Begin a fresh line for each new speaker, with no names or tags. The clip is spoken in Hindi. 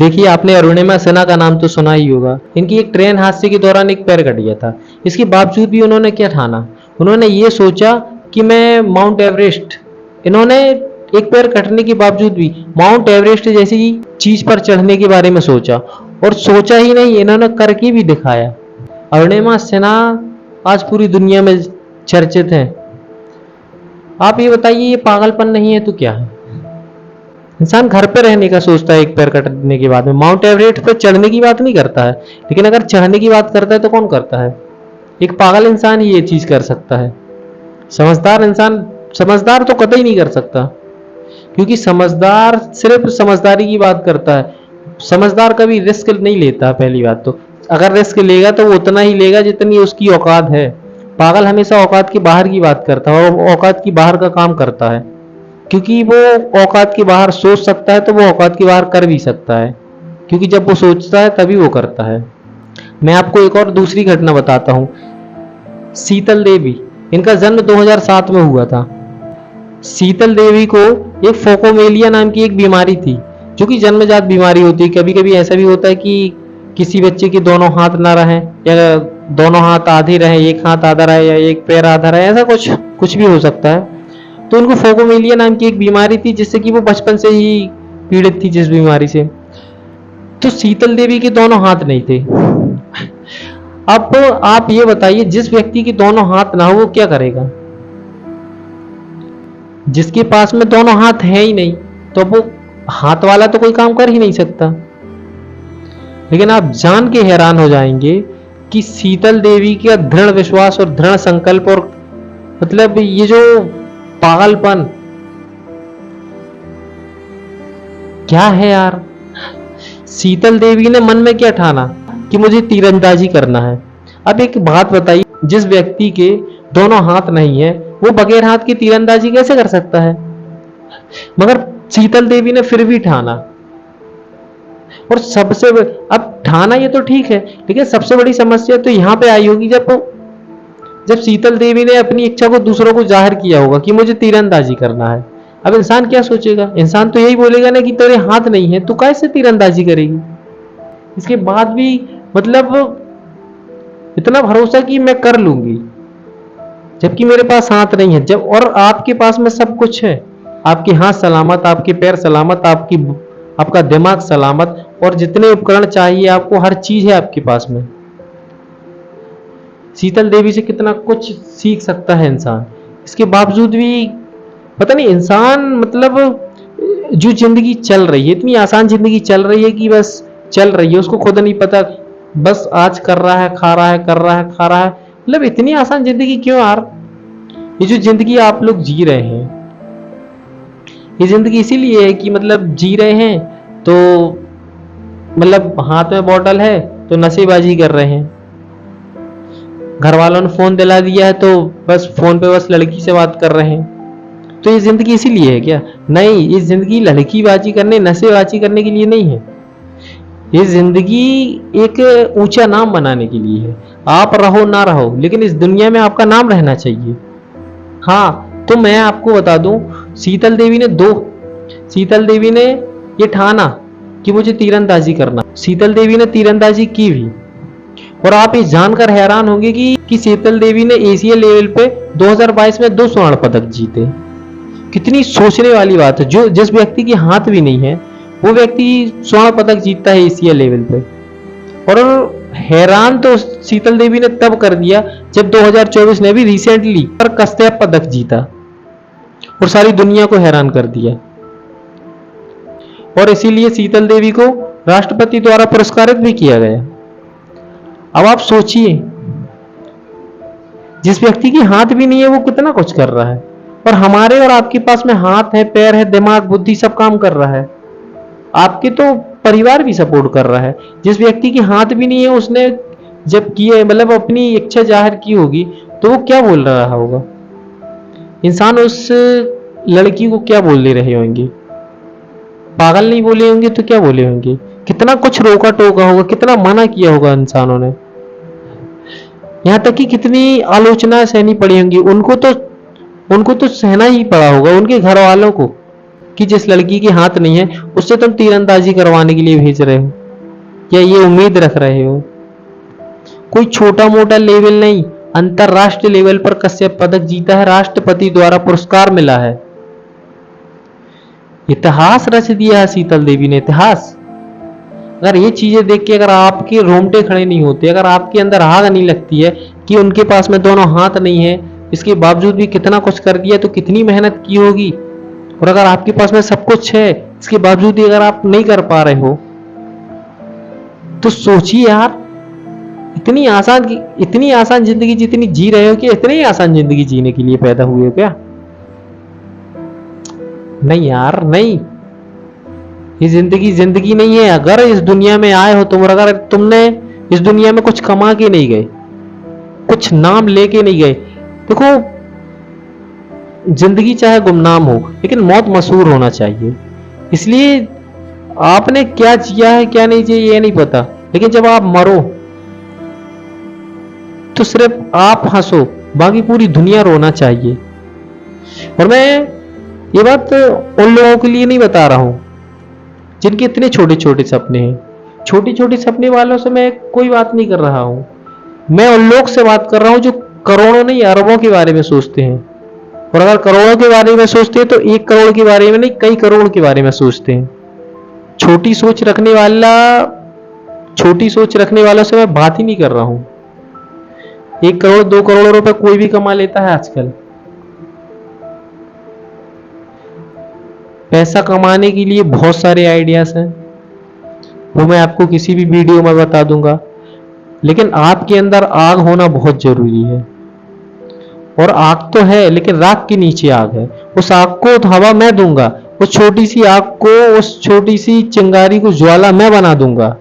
देखिए, आपने अरुणिमा सिन्हा का नाम तो सुना ही होगा। इनकी एक ट्रेन हादसे के दौरान एक पैर कट गया था। इसके बावजूद भी उन्होंने क्या ठाना? उन्होंने ये सोचा कि मैं माउंट एवरेस्ट इन्होंने एक पैर कटने के बावजूद भी माउंट एवरेस्ट जैसी चीज पर चढ़ने के बारे में सोचा, और सोचा ही नहीं, इन्होंने करके भी दिखाया। अरुणिमा सिन्हा आज पूरी दुनिया में चर्चित हैं। आप ये बताइए, ये पागलपन नहीं है तो क्या है? इंसान घर पे रहने का सोचता है एक पैर कटने के बाद में, माउंट एवरेस्ट पे चढ़ने की बात नहीं करता है। लेकिन अगर चढ़ने की बात करता है तो कौन करता है? एक पागल इंसान ही ये चीज कर सकता है। समझदार इंसान, समझदार तो कतई नहीं कर सकता, क्योंकि समझदार सिर्फ समझदारी की बात करता है। समझदार कभी रिस्क नहीं लेता। पहली बात तो, अगर रिस्क लेगा तो वो उतना ही लेगा जितनी उसकी औकात है। पागल हमेशा औकात के बाहर की बात करता है और औकात की बाहर का काम करता है, क्योंकि वो औकात के बाहर सोच सकता है तो वो औकात के बाहर कर भी सकता है, क्योंकि जब वो सोचता है तभी वो करता है। मैं आपको एक और दूसरी घटना बताता हूँ। शीतल देवी, इनका जन्म 2007 में हुआ था। शीतल देवी को एक फोकोमेलिया नाम की एक बीमारी थी, जो कि जन्मजात बीमारी होती है। कभी कभी ऐसा भी होता है कि किसी बच्चे के दोनों हाथ ना रहें, या दोनों हाथ आधे रहे, एक हाथ आधा रहे, या एक पैर आधा रहे, ऐसा कुछ कुछ भी हो सकता है। तो उनको फोकोमेलिया नाम की एक बीमारी थी, जिससे कि वो बचपन से ही पीड़ित थी, जिस बीमारी से। तो शीतल देवी के दोनों हाथ नहीं थे। अब आप ये बताइए, जिस व्यक्ति के दोनों हाथ ना हो वो क्या करेगा? जिसके पास में दोनों हाथ है ही नहीं, तो वो हाथ वाला तो कोई काम कर ही नहीं सकता। लेकिन आप जान के हैरान हो जाएंगे कि शीतल देवी का दृढ़ विश्वास और दृढ़ संकल्प, और मतलब ये जो पागलपन क्या है यार। शीतल देवी ने मन में क्या ठाना कि मुझे तीरंदाजी करना है। अब एक बात बताइए, जिस व्यक्ति के दोनों हाथ नहीं है वो बगैर हाथ की तीरंदाजी कैसे कर सकता है? मगर शीतल देवी ने फिर भी ठाना। और अब ठाना ये तो ठीक है, लेकिन सबसे बड़ी समस्या तो यहां पे आई होगी जब जब शीतल देवी ने अपनी इच्छा को दूसरों को जाहिर किया होगा कि मुझे तीरंदाजी करना है। अब इंसान क्या सोचेगा? इंसान तो यही बोलेगा ना कि तेरे हाथ नहीं है, तू कैसे तीरंदाजी करेगी? इसके बाद भी मतलब इतना भरोसा कि मैं कर लूंगी, जबकि मेरे पास हाथ नहीं है। जब और आपके पास में सब कुछ है, आपके हाथ सलामत, आपके पैर सलामत, आपका दिमाग सलामत, और जितने उपकरण चाहिए आपको, हर चीज है आपके पास में। शीतल देवी से कितना कुछ सीख सकता है इंसान। इसके बावजूद भी पता नहीं इंसान, मतलब जो जिंदगी चल रही है, इतनी आसान जिंदगी चल रही है कि बस चल रही है, उसको खुद नहीं पता। बस आज कर रहा है, खा रहा है, कर रहा है, खा रहा है। मतलब इतनी आसान जिंदगी क्यों यार? ये जो जिंदगी आप लोग जी रहे हैं, ये जिंदगी इसीलिए है कि मतलब जी रहे हैं तो मतलब हाथ में बॉटल है तो नशेबाजी कर रहे हैं। घर वालों ने फोन दिला दिया है तो बस फोन पे बस लड़की से बात कर रहे हैं। तो ये जिंदगी इसीलिए है क्या? नहीं, ये जिंदगी लड़कीबाजी करने, नशेबाजी करने के लिए नहीं है। ये जिंदगी एक ऊंचा नाम बनाने के लिए है। आप रहो ना रहो, लेकिन इस दुनिया में आपका नाम रहना चाहिए। हाँ, तो मैं आपको बता दूं, शीतल देवी ने ये ठाना कि मुझे तीरंदाजी करना। शीतल देवी ने तीरंदाजी की भी। और आप ये जानकर हैरान होंगे कि शीतल देवी ने एशिया लेवल पे 2022 में 2 स्वर्ण पदक जीते। कितनी सोचने वाली बात है। जो जिस व्यक्ति के हाथ भी नहीं है वो व्यक्ति स्वर्ण पदक जीतता है एशिया लेवल पे। और हैरान तो शीतल देवी ने तब कर दिया जब 2024 ने भी रिसेंटली पर कश्यप पदक जीता और सारी दुनिया को हैरान कर दिया। और इसीलिए शीतल देवी को राष्ट्रपति द्वारा पुरस्कारित भी किया गया। अब आप सोचिए, जिस व्यक्ति की हाथ भी नहीं है वो कितना कुछ कर रहा है, और हमारे और आपके पास में हाथ है, पैर है, दिमाग, बुद्धि सब काम कर रहा है। आपके तो परिवार भी सपोर्ट कर रहा है। जिस व्यक्ति की हाथ भी नहीं है, उसने जब किए मतलब अपनी इच्छा जाहिर की होगी तो वो क्या बोल रहा होगा? इंसान उस लड़की को क्या बोल रहे होंगे? पागल नहीं बोले होंगे तो क्या बोले होंगे? कितना कुछ रोका टोका होगा, कितना मना किया होगा इंसानों ने। यहाँ तक कि कितनी आलोचना सहनी पड़ी होंगी। उनको तो सहना ही पड़ा होगा, उनके घर वालों को। कि जिस लड़की के हाथ नहीं है उससे तुम तीरंदाजी करवाने के लिए भेज रहे हो, या ये उम्मीद रख रहे हो? कोई छोटा मोटा लेवल नहीं, अंतरराष्ट्रीय लेवल पर कश्यप पदक जीता है, राष्ट्रपति द्वारा पुरस्कार मिला है। इतिहास रच दिया है शीतल देवी ने, इतिहास। अगर ये चीजें देख के अगर आपके रोंगटे खड़े नहीं होते, अगर आपके अंदर आग नहीं लगती है कि उनके पास में दोनों हाथ नहीं है, इसके बावजूद भी कितना कुछ कर दिया, तो कितनी मेहनत की होगी। और अगर आपके पास में सब कुछ है, इसके बावजूद भी अगर आप नहीं कर पा रहे हो, तो सोचिए यार, इतनी आसान जिंदगी जितनी जी रहे हो, कि इतनी ही आसान जिंदगी जीने के लिए पैदा हुए हो क्या? नहीं यार, नहीं। ये जिंदगी नहीं है। अगर इस दुनिया में आए हो तुम, और अगर तुमने इस दुनिया में कुछ कमा के नहीं गए, कुछ नाम लेके नहीं गए, देखो जिंदगी चाहे गुमनाम हो, लेकिन मौत मशहूर होना चाहिए। इसलिए आपने क्या जिया है क्या नहीं जिया ये नहीं पता, लेकिन जब आप मरो तो सिर्फ आप हंसो, बाकी पूरी दुनिया रोना चाहिए। और मैं ये बात उन लोगों के लिए नहीं बता रहा हूं जिनके इतने छोटे छोटे सपने हैं। छोटी छोटी सपने वालों से मैं कोई बात नहीं कर रहा हूं, मैं उन लोग से बात कर रहा हूं जो करोड़ों नहीं अरबों के बारे में सोचते हैं। और अगर करोड़ों के बारे में सोचते हैं तो 1 करोड़ के बारे में नहीं, कई करोड़ के बारे में सोचते हैं। छोटी सोच रखने वालों से मैं बात ही नहीं कर रहा हूं। 1 करोड़ 2 करोड़ रुपए कोई भी कमा लेता है आजकल। पैसा कमाने के लिए बहुत सारे आइडियाज हैं, वो मैं आपको किसी भी वीडियो में बता दूंगा, लेकिन आपके अंदर आग होना बहुत जरूरी है। और आग तो है, लेकिन राख के नीचे आग है। उस आग को तो हवा मैं दूंगा, उस छोटी सी आग को, उस छोटी सी चिंगारी को ज्वाला मैं बना दूंगा।